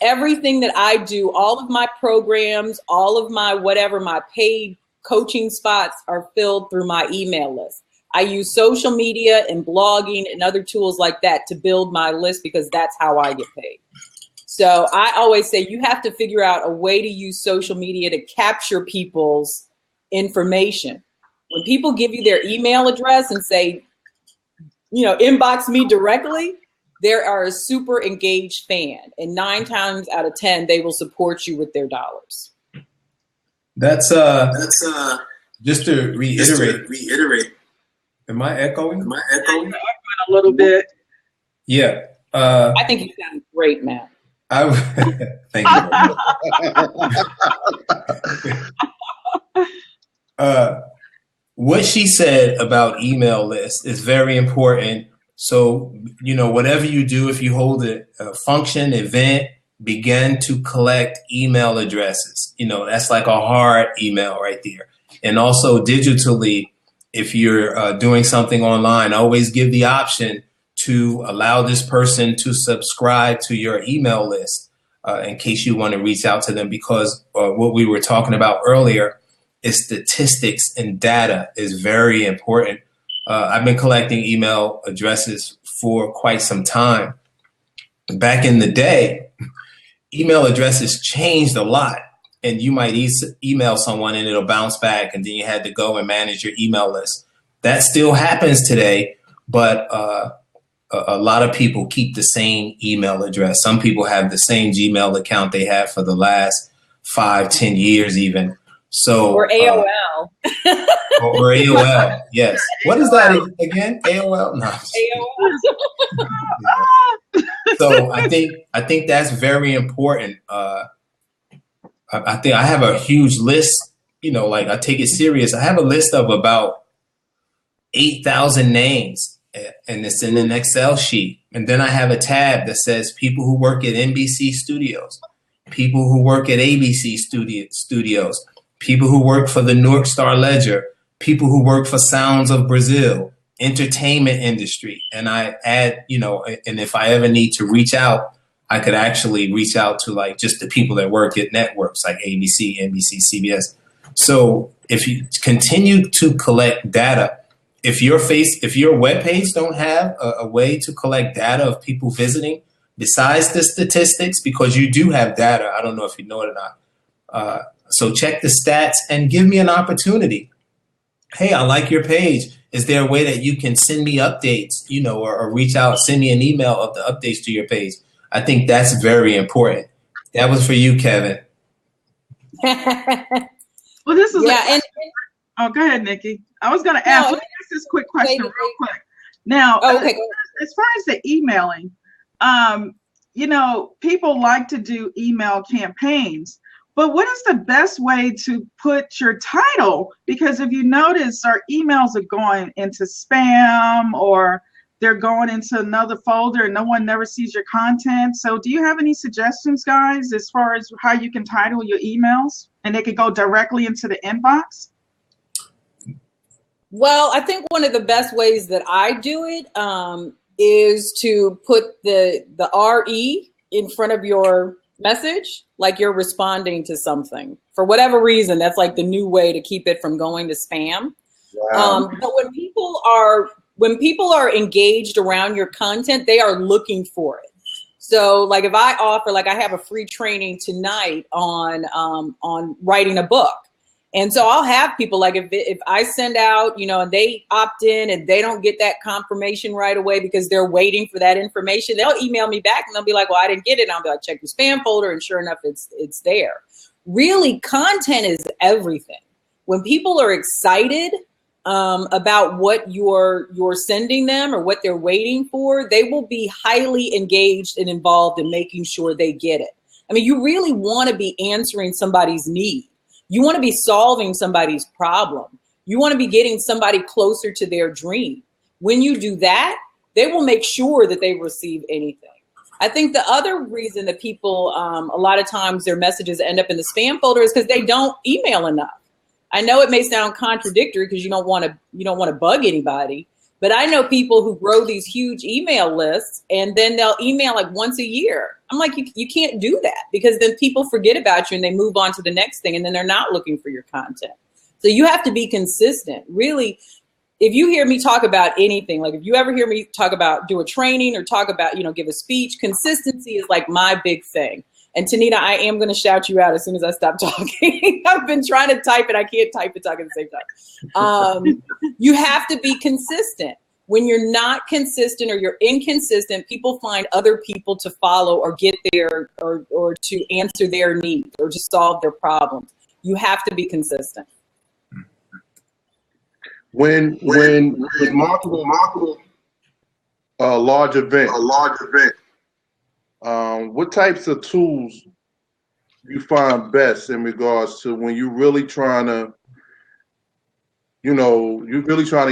Everything that I do, all of my programs, all of my whatever, my paid coaching spots are filled through my email list. I use social media and blogging and other tools like that to build my list because that's how I get paid. So I always say you have to figure out a way to use social media to capture people's information. When people give you their email address and say, inbox me directly, they are a super engaged fan. And 9 times out of 10, they will support you with their dollars. That's just to reiterate. Am I echoing? A little bit. Yeah. I think you sound great, Matt. Thank you. What she said about email lists is very important. So, whatever you do, if you hold a function, event, begin to collect email addresses. That's like a hard email right there. And also digitally, if you're doing something online, always give the option to allow this person to subscribe to your email list in case you want to reach out to them, because what we were talking about earlier is statistics and data is very important. I've been collecting email addresses for quite some time. Back in the day, email addresses changed a lot, and you might email someone and it'll bounce back, and then you had to go and manage your email list. That still happens today, but a lot of people keep the same email address. Some people have the same Gmail account they have for the last 5-10 years even. So or AOL. Or AOL, yes. What is that again? AOL? No. AOL. So I think that's very important. I think I have a huge list, I take it serious. I have a list of about 8,000 names, and it's in an Excel sheet. And then I have a tab that says people who work at NBC Studios, people who work at ABC Studios, people who work for the Newark Star Ledger, people who work for Sounds of Brazil, entertainment industry. And I add, and if I ever need to reach out, I could actually reach out to just the people that work at networks like ABC, NBC, CBS. So if you continue to collect data, if your webpage don't have a way to collect data of people visiting besides the statistics, because you do have data, I don't know if you know it or not. So check the stats and give me an opportunity. Hey, I like your page. Is there a way that you can send me updates, or reach out, send me an email of the updates to your page? I think that's very important. That was for you, Kevin. Well, this is oh, go ahead, Nikki. I was going to ask. Let me ask this quick question real quick. Now, okay. As far as the emailing, people like to do email campaigns. But what is the best way to put your title? Because if you notice, our emails are going into spam, or they're going into another folder and no one never sees your content. So do you have any suggestions, guys, as far as how you can title your emails and they could go directly into the inbox? Well, I think one of the best ways that I do it is to put the RE in front of your message, like you're responding to something. For whatever reason, that's like the new way to keep it from going to spam. Wow. But when people are engaged around your content, they are looking for it. So like if I offer, like I have a free training tonight on writing a book. And so I'll have people like if I send out, you know, and they opt in and they don't get that confirmation right away because they're waiting for that information, they'll email me back and they'll be like, well, I didn't get it. And I'll be like, check your spam folder. And sure enough, it's there. Really, content is everything. When people are excited about what you're sending them or what they're waiting for, they will be highly engaged and involved in making sure they get it. I mean, you really want to be answering somebody's need. You want to be solving somebody's problem. You want to be getting somebody closer to their dream. When you do that, they will make sure that they receive anything. I think the other reason that people, a lot of times their messages end up in the spam folder is because they don't email enough. I know it may sound contradictory because you don't want to bug anybody, but I know people who grow these huge email lists and then they'll email like once a year. I'm like, you can't do that because then people forget about you and they move on to the next thing and then they're not looking for your content. So you have to be consistent. Really, if you hear me talk about anything, like if you ever hear me talk about do a training or talk about, give a speech, consistency is like my big thing. And Tanita, I am going to shout you out as soon as I stop talking. I've been trying to type and I can't type and talk at the same time. You have to be consistent. When you're not consistent or you're inconsistent, people find other people to follow or get there or to answer their needs or to solve their problems. You have to be consistent. When marketing a large event, what types of tools you find best in regards to when you're really trying to,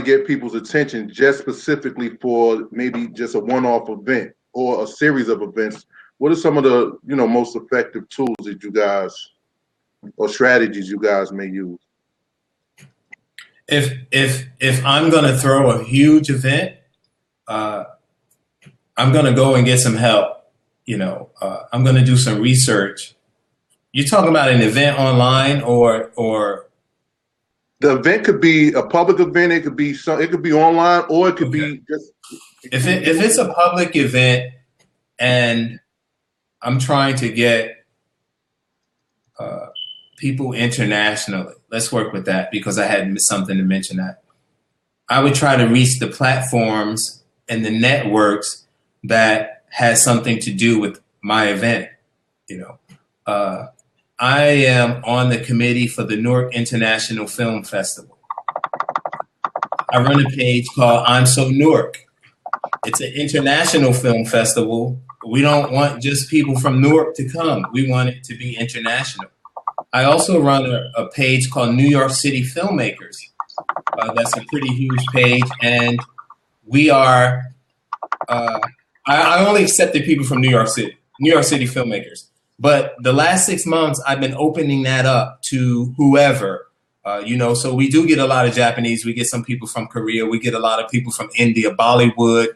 get people's attention just specifically for maybe just a one-off event or a series of events? What are some of the, most effective tools that you guys or strategies you guys may use? If I'm going to throw a huge event, I'm going to go and get some help. I'm going to do some research. You're talking about an event online or the event could be a public event. It could be online, or it could be just. If it's a public event and I'm trying to get people internationally, let's work with that because I had something to mention that. I would try to reach the platforms and the networks that has something to do with my event. I am on the committee for the Newark International Film Festival. I run a page called I'm So Newark. It's an international film festival. We don't want just people from Newark to come. We want it to be international. I also run a page called New York City Filmmakers. That's a pretty huge page. And we are, I only accepted people from New York City filmmakers. But the last 6 months, I've been opening that up to whoever, so we do get a lot of Japanese. We get some people from Korea. We get a lot of people from India, Bollywood.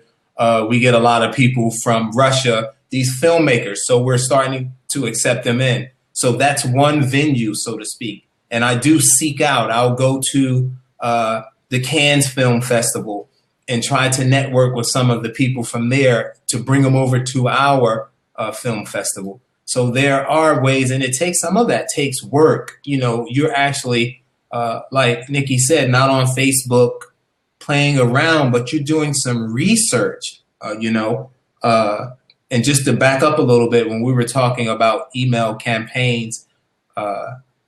We get a lot of people from Russia, these filmmakers. So we're starting to accept them in. So that's one venue, so to speak. And I do seek out, I'll go to the Cannes Film Festival and try to network with some of the people from there to bring them over to our film festival. So there are ways, and it takes some of that takes work. You're actually, like Nikki said, not on Facebook playing around, but you're doing some research, and just to back up a little bit, when we were talking about email campaigns,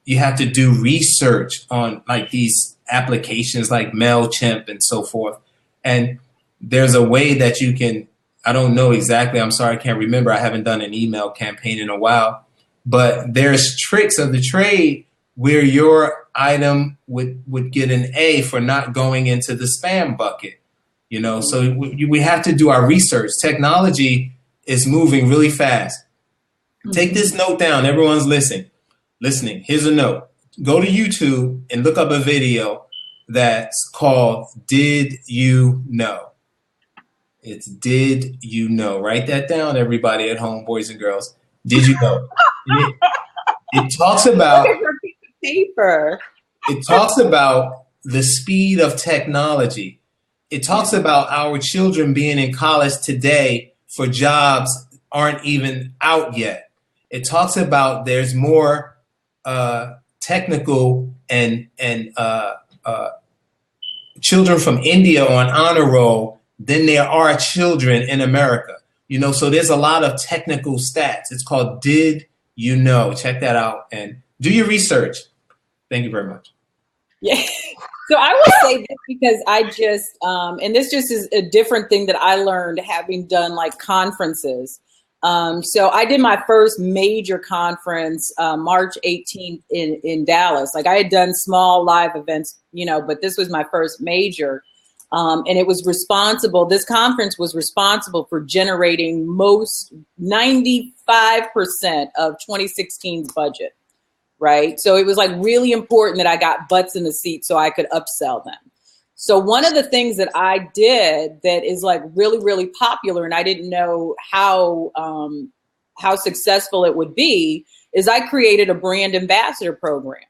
you have to do research on like these applications like MailChimp and so forth. And there's a way that you can, I don't know exactly. I'm sorry, I can't remember. I haven't done an email campaign in a while. But there's tricks of the trade where your item would get an A for not going into the spam bucket. So we have to do our research. Technology is moving really fast. Take this note down. Everyone's listening. Here's a note. Go to YouTube and look up a video that's called Did You Know? It's Did You Know? Write that down, everybody at home, boys and girls. Did you know? It talks about paper. It talks about the speed of technology. It talks about our children being in college today for jobs aren't even out yet. It talks about there's more technical and children from India on honor roll than there are children in America. You know, so there's a lot of technical stats. It's called Did You Know? Check that out and do your research. Thank you very much. Yeah. So I will say this because I just, and this just is a different thing that I learned having done like conferences. So I did my first major conference March 18th in Dallas. Like I had done small live events, you know, but this was my first major. And it was responsible. This conference was responsible for generating 95% of 2016's budget. Right. So it was like really important that I got butts in the seat so I could upsell them. So one of the things that I did that is like really, really popular, and I didn't know how successful it would be, is I created a brand ambassador program.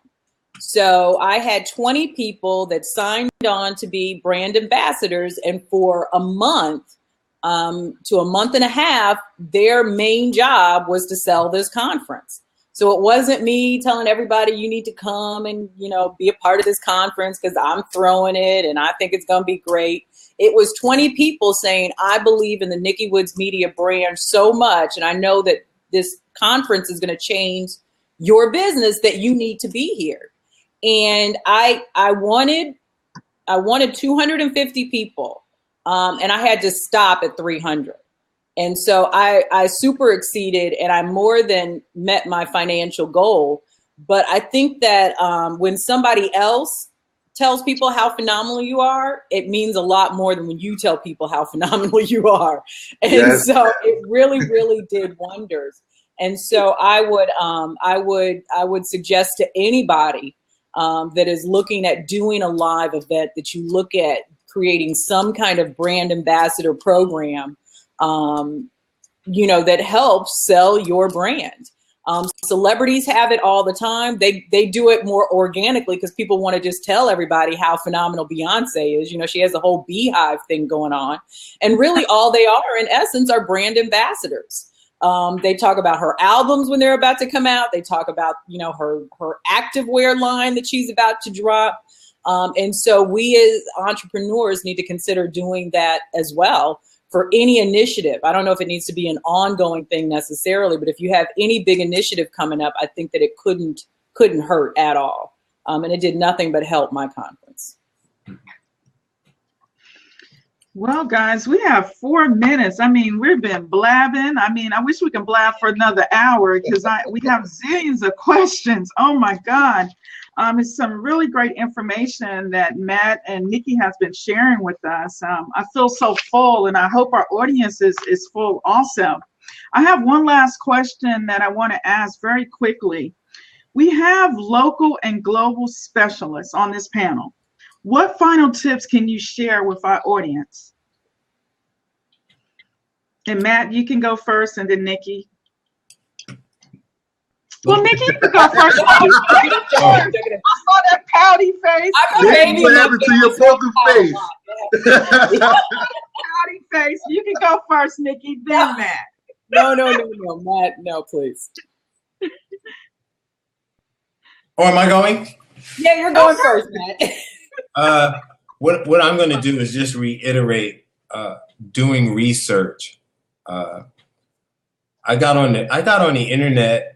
So I had 20 people that signed on to be brand ambassadors, and for a month to a month and a half, their main job was to sell this conference. So it wasn't me telling everybody you need to come and, you know, be a part of this conference because I'm throwing it and I think it's going to be great. It was 20 people saying, I believe in the Nikki Woods Media brand so much. And I know that this conference is going to change your business that you need to be here. And I wanted 250 people and I had to stop at 300. And so I super exceeded and I more than met my financial goal. But I think that when somebody else tells people how phenomenal you are, it means a lot more than when you tell people how phenomenal you are. And yes. So it really, really did wonders. And so I would suggest to anybody that is looking at doing a live event that you look at creating some kind of brand ambassador program you know, that helps sell your brand. Celebrities have it all the time. They do it more organically because people want to just tell everybody how phenomenal Beyonce is. You know, she has the whole beehive thing going on. And really all they are, in essence, are brand ambassadors. They talk about her albums when they're about to come out. They talk about, you know, her activewear line that she's about to drop. And so we as entrepreneurs need to consider doing that as well. For any initiative. I don't know if it needs to be an ongoing thing necessarily, but if you have any big initiative coming up, I think that it couldn't hurt at all. And it did nothing but help my conference. Well, guys, we have 4 minutes. I mean, we've been blabbing. I mean, I wish we could blab for another hour because we have zillions of questions. Oh my God. It's some really great information that Matt and Nikki has been sharing with us. I feel so full and I hope our audience is full also. I have one last question that I want to ask very quickly. We have local and global specialists on this panel. What final tips can you share with our audience? And Matt, you can go first and then Nikki. Well, Nikki, you can go first. I saw that pouty face. Nikki, what happened to your poker face? Pouty face. You can go first, Nikki, then Matt. No, Matt, no, please. Or am I going? Yeah, you're going first, Matt. What I'm going to do is just reiterate doing research. I got on the internet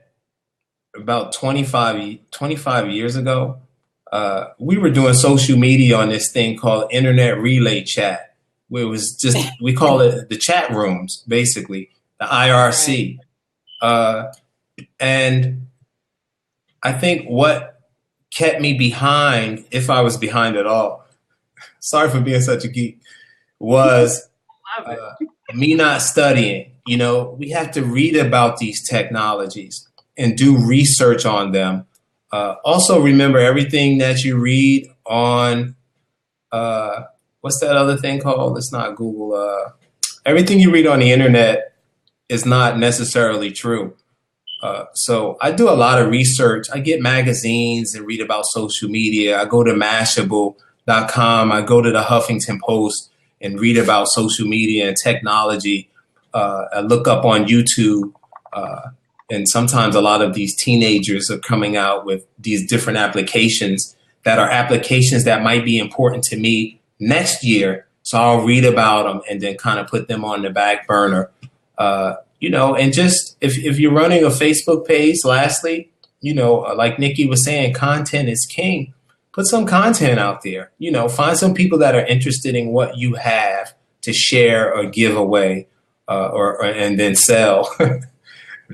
about 25 years ago. We were doing social media on this thing called Internet Relay Chat, where it was just, we call it the chat rooms, basically, the IRC. And I think what kept me behind, if I was behind at all, sorry for being such a geek, was me not studying. You know, we have to read about these technologies and do research on them. Also remember everything that you read on, what's that other thing called? It's not Google. Everything you read on the internet is not necessarily true. So I do a lot of research. I get magazines and read about social media. I go to Mashable.com. I go to the Huffington Post and read about social media and technology. I look up on YouTube. And sometimes a lot of these teenagers are coming out with these different applications that are applications that might be important to me next year. So I'll read about them and then kind of put them on the back burner. And just if you're running a Facebook page, lastly, like Nikki was saying, content is king. Put some content out there. Find some people that are interested in what you have to share or give away, and then sell,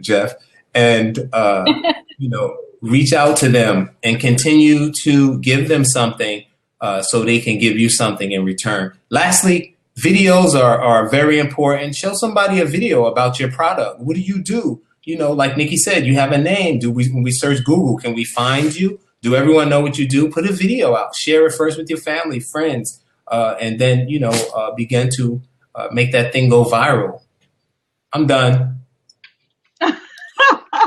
Jeff. And reach out to them and continue to give them something so they can give you something in return. Lastly, videos are very important. Show somebody a video about your product. What do you do? Like Nikki said, you have a name. When we search Google, can we find you? Do everyone know what you do? Put a video out. Share it first with your family, friends, and then, begin to make that thing go viral. I'm done.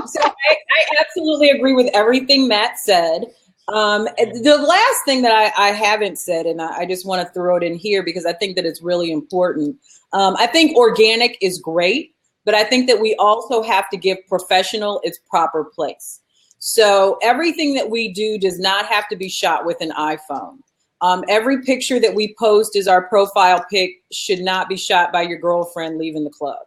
So I absolutely agree with everything Matt said. The last thing that I haven't said, and I just want to throw it in here because I think that it's really important. I think organic is great, but I think that we also have to give professional its proper place. So everything that we do does not have to be shot with an iPhone. Every picture that we post as our profile pic should not be shot by your girlfriend leaving the club.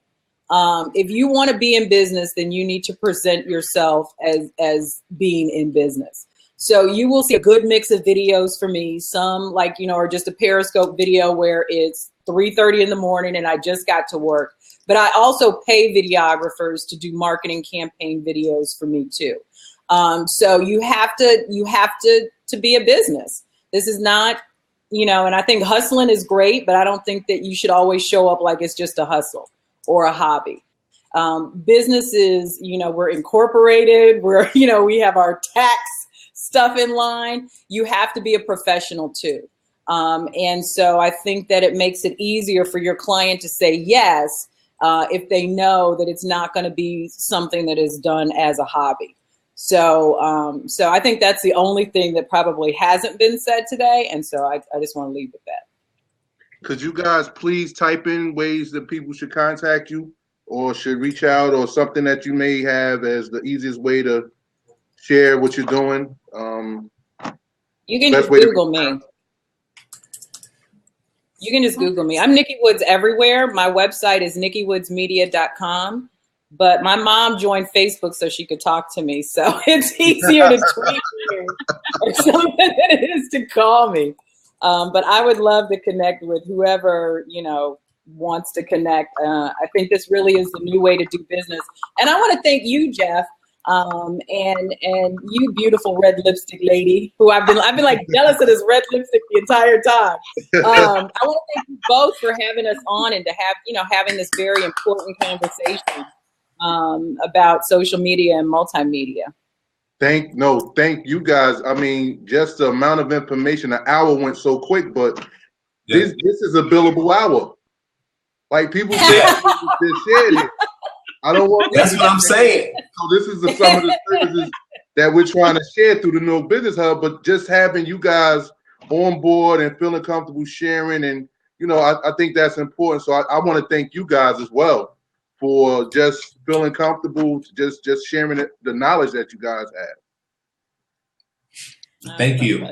If you want to be in business, then you need to present yourself as being in business. So you will see a good mix of videos for me. Some or just a Periscope video where it's 3:30 in the morning and I just got to work. But I also pay videographers to do marketing campaign videos for me too. So you have to be a business. This is not, and I think hustling is great, but I don't think that you should always show up like it's just a hustle or a hobby. Businesses, we're incorporated, we have our tax stuff in line. You have to be a professional too. And so I think that it makes it easier for your client to say yes, if they know that it's not going to be something that is done as a hobby. So I think that's the only thing that probably hasn't been said today. And so I just want to leave with that. Could you guys please type in ways that people should contact you or should reach out, or something that you may have as the easiest way to share what you're doing? You can just Google me. You can just Google me. I'm Nikki Woods everywhere. My website is nikkywoodsmedia.com. But my mom joined Facebook so she could talk to me. So it's easier to tweet me or something than it is to call me. But I would love to connect with whoever, wants to connect. I think this really is the new way to do business. And I want to thank you, Jeff, and you beautiful red lipstick lady who I've been like jealous of this red lipstick the entire time. I want to thank you both for having us on and to have, having this very important conversation about social media and multimedia. Thank you guys. I mean, just the amount of information, the hour went so quick, but this is a billable hour. Like people say, shared it. I don't want. That's what I'm saying. So this is some of the services that we're trying to share through the Newark Business Hub, but just having you guys on board and feeling comfortable sharing, and I think that's important. So I want to thank you guys as well for just feeling comfortable, just sharing the knowledge that you guys have. Thank you.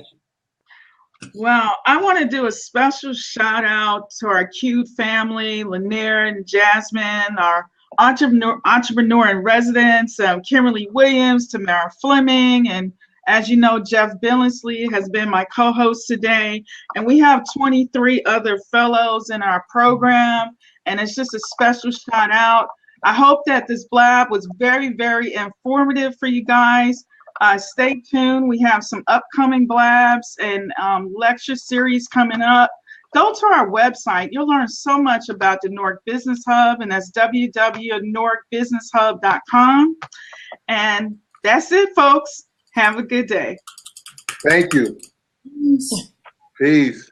Well, I want to do a special shout out to our cute family, Lanier and Jasmine, our entrepreneur in residence, Kimberly Williams, Tamara Fleming, and as you know, Jeff Billingsley has been my co-host today. And we have 23 other fellows in our program, and it's just a special shout out. I hope that this Blab was very, very informative for you guys. Stay tuned. We have some upcoming Blabs and lecture series coming up. Go to our website. You'll learn so much about the Newark Business Hub, and that's www.newarkbusinesshub.com. And that's it, folks. Have a good day. Thank you. Peace.